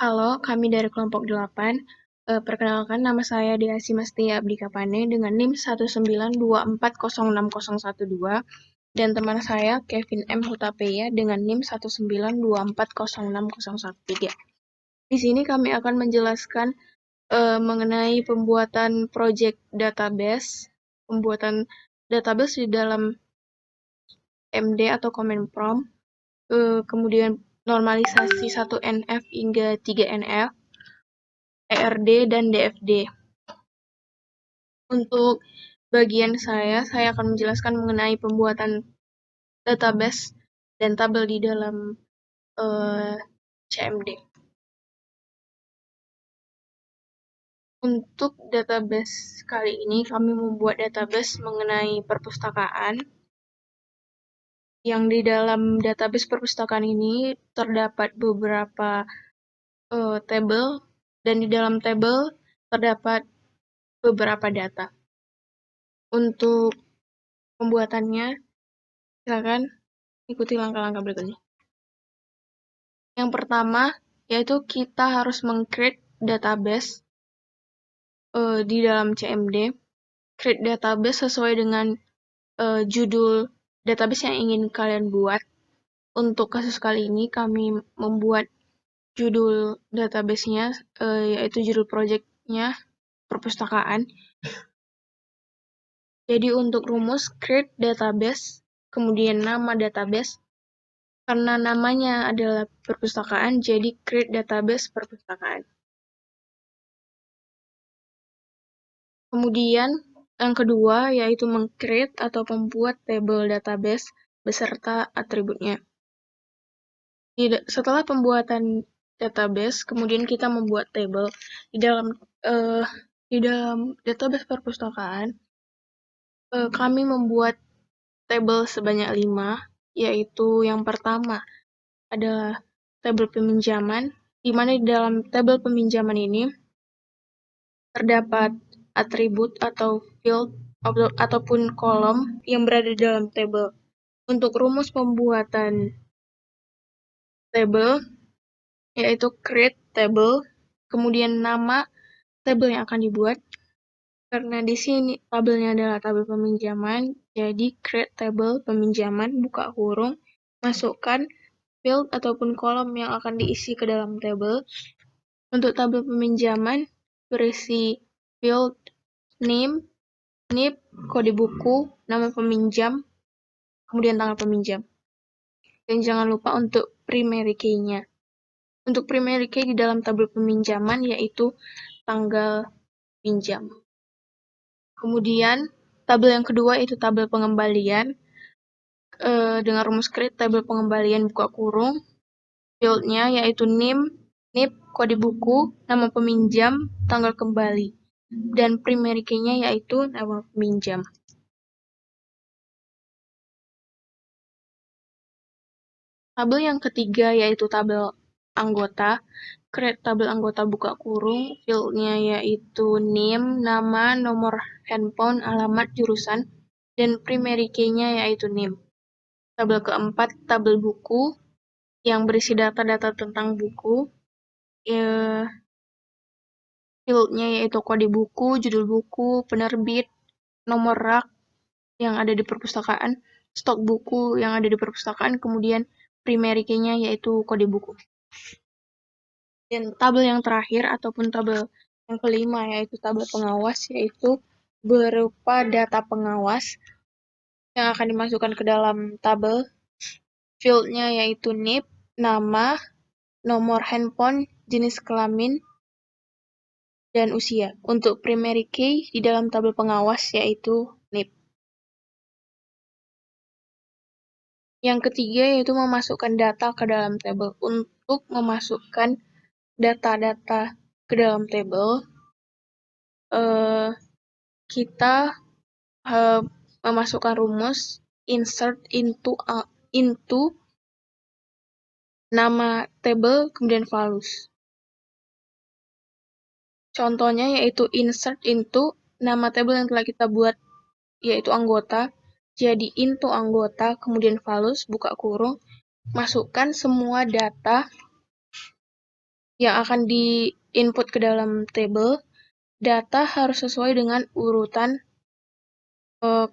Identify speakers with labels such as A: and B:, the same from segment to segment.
A: Halo, kami dari kelompok 8. Perkenalkan, nama saya Dea Simastia Abdikapane dengan NIM 192406012 dan teman saya Kevin M. Hutapeya dengan NIM 192406013. Di sini kami akan menjelaskan mengenai pembuatan project database, di dalam MD atau Command Prompt, kemudian normalisasi 1NF hingga 3NF, ERD, dan DFD. Untuk bagian saya akan menjelaskan mengenai pembuatan database dan tabel di dalam CMD. Untuk database kali ini, kami membuat database mengenai perpustakaan. Yang di dalam database perpustakaan ini terdapat beberapa tabel, dan di dalam tabel terdapat beberapa data. Untuk pembuatannya, silakan ikuti langkah-langkah berikutnya. Yang pertama, yaitu kita harus meng-create database di dalam CMD. Create database sesuai dengan judul database yang ingin kalian buat. Untuk kasus kali ini, kami membuat judul database-nya, yaitu judul project-nya perpustakaan. Jadi untuk rumus, create database, kemudian nama database. Karena namanya adalah perpustakaan, jadi create database perpustakaan. Kemudian yang kedua yaitu meng-create atau membuat tabel database beserta atributnya. Setelah pembuatan database, kemudian kita membuat tabel di dalam database perpustakaan. Kami membuat tabel sebanyak 5, yaitu yang pertama adalah tabel peminjaman, di mana di dalam tabel peminjaman ini terdapat atribut atau field ataupun kolom yang berada di dalam tabel. Untuk rumus pembuatan tabel yaitu create table, kemudian nama tabel yang akan dibuat. Karena di sini tabelnya adalah tabel peminjaman, jadi create table peminjaman, buka kurung, masukkan field ataupun kolom yang akan diisi ke dalam tabel. Untuk tabel peminjaman berisi field name, NIP, kode buku, nama peminjam, kemudian tanggal peminjam. Dan jangan lupa untuk primary key-nya. Untuk primary key di dalam tabel peminjaman yaitu tanggal pinjam. Kemudian tabel yang kedua itu tabel pengembalian. Dengan rumus create tabel pengembalian buka kurung, field-nya yaitu name, NIP, kode buku, nama peminjam, tanggal kembali. Dan primary key-nya yaitu nama peminjam. Tabel yang ketiga yaitu tabel anggota. Create tabel anggota buka kurung, field-nya yaitu name, nama, nomor handphone, alamat, jurusan, dan primary key-nya yaitu name. Tabel keempat, tabel buku yang berisi data-data tentang buku. Field-nya yaitu kode buku, judul buku, penerbit, nomor rak yang ada di perpustakaan, stok buku yang ada di perpustakaan, kemudian primary key-nya yaitu kode buku. Dan tabel yang terakhir ataupun tabel yang kelima yaitu tabel pengawas, yaitu berupa data pengawas yang akan dimasukkan ke dalam tabel. Field-nya yaitu NIP, nama, nomor handphone, jenis kelamin, dan usia. Untuk primary key di dalam tabel pengawas yaitu NIP. Yang ketiga yaitu memasukkan data ke dalam tabel. Untuk memasukkan data-data ke dalam tabel, kita memasukkan rumus insert into nama tabel kemudian values. Contohnya yaitu insert into nama tabel yang telah kita buat yaitu anggota. Jadi into anggota kemudian values buka kurung, masukkan semua data yang akan di-input ke dalam tabel, data harus sesuai dengan urutan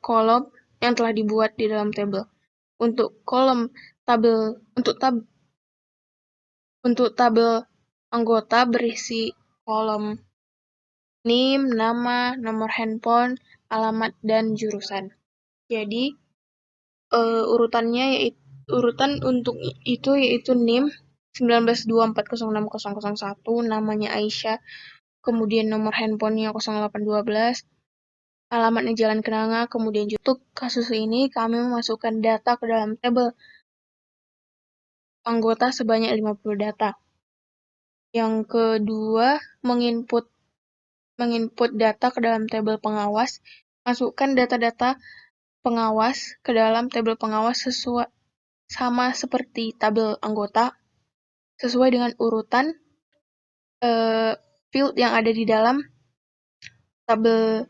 A: kolom yang telah dibuat di dalam tabel. Untuk kolom tabel untuk tabel anggota berisi kolom NIM, nama, nomor handphone, alamat, dan jurusan. Jadi urutan untuk itu yaitu NIM 1924060001, namanya Aisyah, kemudian nomor handphonenya 0812, alamatnya Jalan Kenanga, kemudian untuk kasus ini kami memasukkan data ke dalam tabel anggota sebanyak 50 data. Yang kedua, menginput data ke dalam tabel pengawas. Masukkan data-data pengawas ke dalam tabel pengawas sesuai sama seperti tabel anggota, sesuai dengan urutan field yang ada di dalam tabel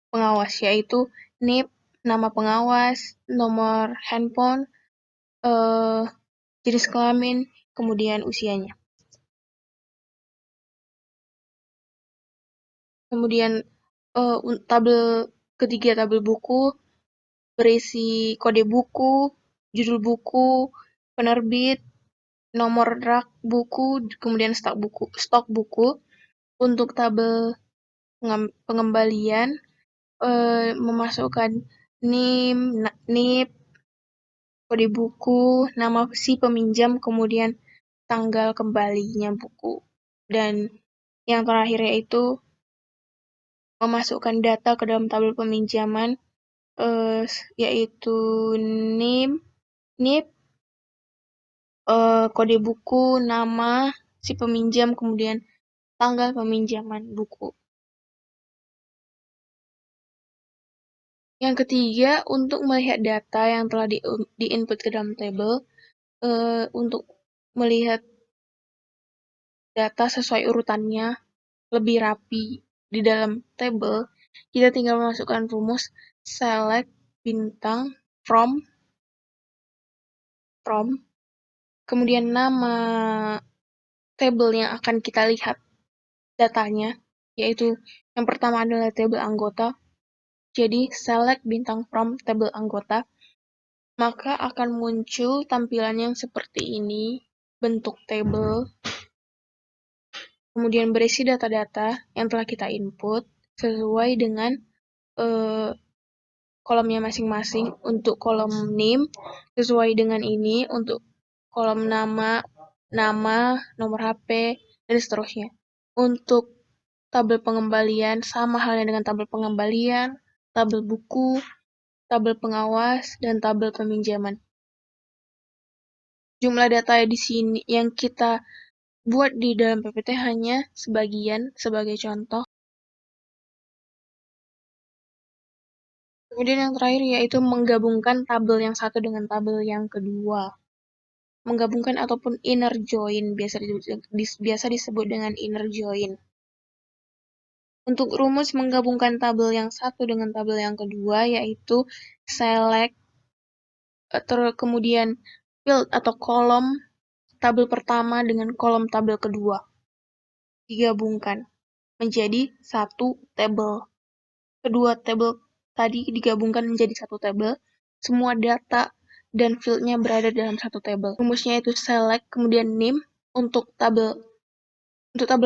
A: pengawas, yaitu NIP, nama pengawas, nomor handphone, jenis kelamin, kemudian usianya. Kemudian ketiga tabel buku berisi kode buku, judul buku, penerbit, nomor rak buku, kemudian stok buku. Untuk tabel pengembalian memasukkan NIM, NIP, kode buku, nama si peminjam, kemudian tanggal kembalinya buku. Dan yang terakhir yaitu memasukkan data ke dalam tabel peminjaman, yaitu NIM, NIP, kode buku, nama si peminjam, kemudian tanggal peminjaman buku. Yang ketiga, untuk melihat data yang telah di-input ke dalam tabel, untuk melihat data sesuai urutannya lebih rapi di dalam tabel, kita tinggal memasukkan rumus select bintang from, kemudian nama tabel yang akan kita lihat datanya, yaitu yang pertama adalah tabel anggota. Jadi select bintang from tabel anggota, maka akan muncul tampilan yang seperti ini, bentuk tabel, kemudian berisi data-data yang telah kita input sesuai dengan kolomnya masing-masing. Untuk kolom NIM sesuai dengan ini, untuk kolom nama, nomor HP, dan seterusnya. Untuk tabel pengembalian sama halnya dengan tabel pengembalian, tabel buku, tabel pengawas, dan tabel peminjaman. Jumlah data di sini yang kita buat di dalam PPT hanya sebagian sebagai contoh. Kemudian yang terakhir yaitu menggabungkan tabel yang satu dengan tabel yang kedua. Menggabungkan ataupun inner join, biasa disebut dengan inner join. Untuk rumus menggabungkan tabel yang satu dengan tabel yang kedua yaitu select, kemudian field atau kolom tabel pertama dengan kolom tabel kedua. Digabungkan menjadi satu tabel. Kedua tabel tadi digabungkan menjadi satu tabel. Semua data dan fieldnya berada dalam satu tabel. Rumusnya itu select, kemudian name. Untuk tabel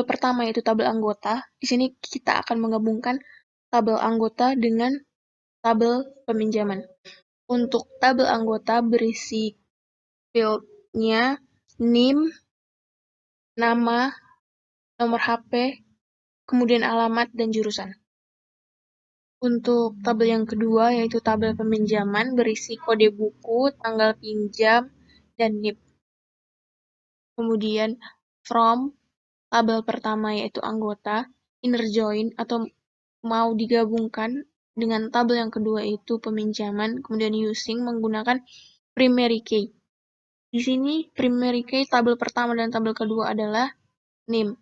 A: pertama yaitu tabel anggota. Di sini kita akan menggabungkan tabel anggota dengan tabel peminjaman. Untuk tabel anggota berisi fieldnya name, nama, nomor HP, kemudian alamat dan jurusan. Untuk tabel yang kedua yaitu tabel peminjaman berisi kode buku, tanggal pinjam, dan NIP. Kemudian from tabel pertama yaitu anggota, inner join atau mau digabungkan dengan tabel yang kedua itu peminjaman, kemudian using menggunakan primary key. Di sini primary key tabel pertama dan tabel kedua adalah name.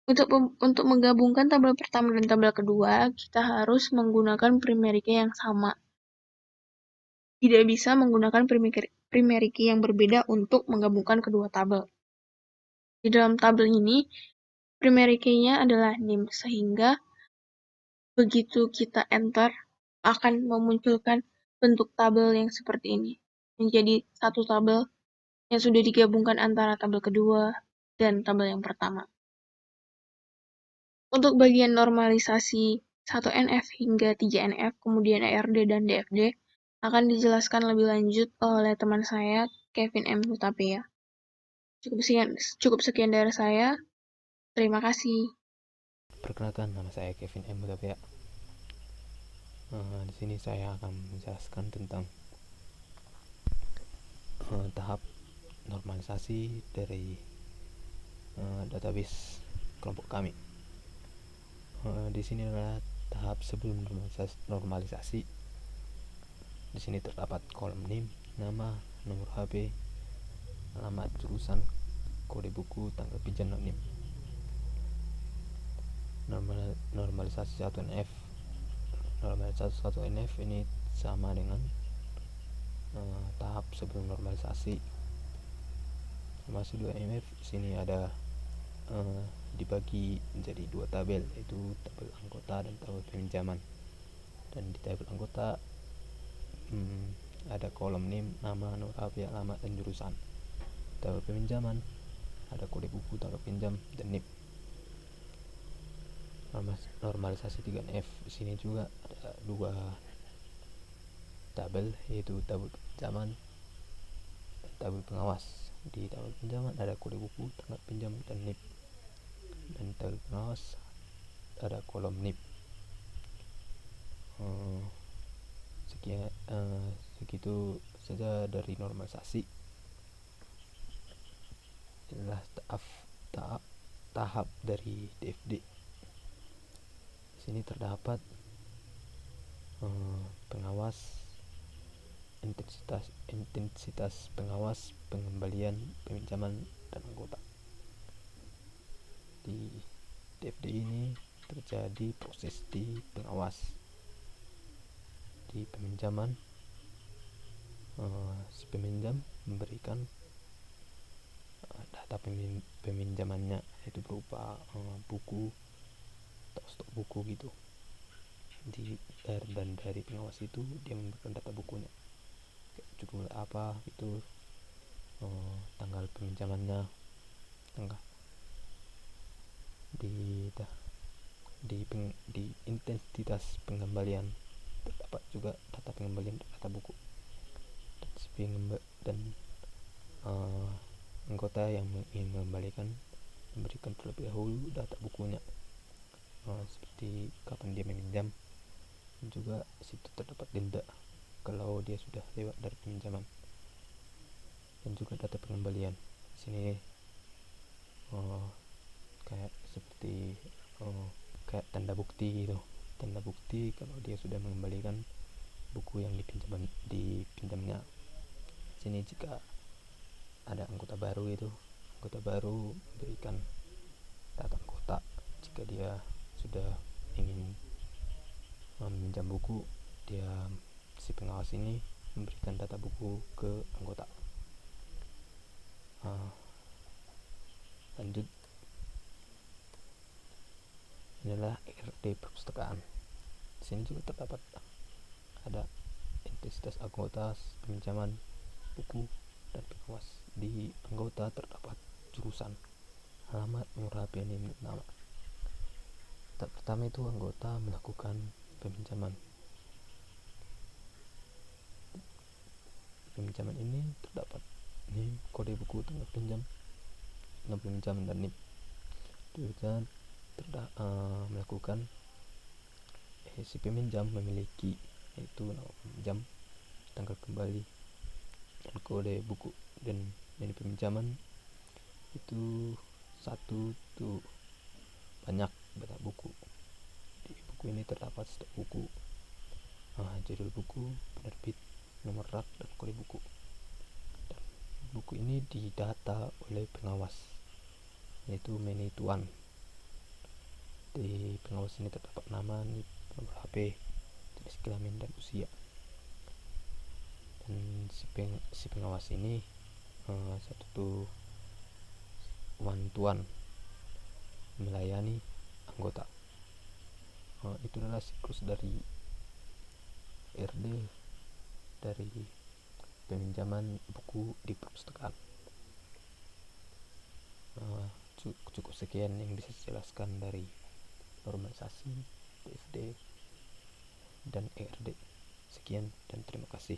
A: Untuk menggabungkan tabel pertama dan tabel kedua, kita harus menggunakan primary key yang sama. Tidak bisa menggunakan primary key yang berbeda untuk menggabungkan kedua tabel. Di dalam tabel ini, primary key-nya adalah name, sehingga begitu kita enter, akan memunculkan bentuk tabel yang seperti ini. Menjadi satu tabel yang sudah digabungkan antara tabel kedua dan tabel yang pertama. Untuk bagian normalisasi 1NF hingga 3NF, kemudian ERD dan DFD, akan dijelaskan lebih lanjut oleh teman saya, Kevin M. Hutapea. Cukup sekian dari saya. Terima kasih.
B: Perkenalkan, nama saya Kevin M. Hutapea. Di sini saya akan menjelaskan tentang tahap normalisasi dari database kelompok kami. Di sini adalah tahap sebelum normalisasi. Di sini terdapat kolom name, nama, nomor HP, alamat jurusan, kode buku, tanggal pinjam, dan NIM. Normalisasi 1NF. Normalisasi 1NF ini sama dengan tahap sebelum normalisasi. Normalisasi 2NF sini ada dibagi menjadi dua tabel, yaitu tabel anggota dan tabel peminjaman. Dan di tabel anggota ada kolom name, nama, nomor HP, alamat, dan jurusan. Tabel peminjaman ada kode buku, tanggal pinjam, dan NIP. Normalisasi 3F, di sini juga ada dua tabel, yaitu tabel pinjaman dan tabel pengawas. Di tabel pinjaman ada kode buku, tanggal pinjam, dan NIP. Dan tabel pengawas ada kolom NIP. Segitu saja dari normalisasi. Inilah tahap dari DFD. Di sini terdapat pengawas, intensitas pengawas, pengembalian, peminjaman, dan anggota. Di DFD ini terjadi proses di pengawas. Di peminjaman, si peminjam memberikan data peminjamannya, yaitu berupa buku atau stok buku gitu. Dan dari pengawas itu dia memberikan data bukunya, judul apa gitu, tanggal peminjamannya, tanggal di intensitas pengembalian terdapat juga data pengembalian data buku, dan anggota yang ingin mengembalikan memberikan terlebih dahulu data bukunya, seperti kapan dia meminjam, dan juga situ terdapat denda kalau dia sudah lewat dari peminjaman, dan juga data pengembalian. Di sini kayak seperti kayak tanda bukti gitu, tanda bukti kalau dia sudah mengembalikan buku yang dipinjamnya. Sini jika ada anggota baru, memberikan data anggota. Jika dia sudah ingin meminjam buku, si pengawas ini memberikan data buku ke anggota. Lanjut, inilah ERD perpustakaan. Di sini juga terdapat ada intensitas anggota, peminjaman buku, dan pengawas. Di anggota terdapat jurusan, alamat, nomor HP, NIM, nama. Tahap pertama itu anggota melakukan peminjaman. Peminjaman ini terdapat NIM, kode buku, tanggal pinjam, nomor peminjaman, dan NIP. Tujuan melakukan si peminjam memiliki, yaitu nama peminjam, tanggal kembali, dan kode buku. Dan ini peminjaman itu satu tuh banyak buku. Di buku ini terdapat stok buku, judul buku, penerbit, nomor rak, dan kode buku. Dan buku ini didata oleh pengawas, yaitu many to one. Di pengawas ini terdapat nama, NIP, nomor HP, jenis kelamin, dan usia. Dan si pengawas ini satu tuh one-to-one melayani anggota. Itu adalah siklus dari RD, dari peminjaman buku di perpustakaan. Cukup sekian yang bisa saya jelaskan dari normalisasi, PFD, dan ERD. Sekian dan terima kasih.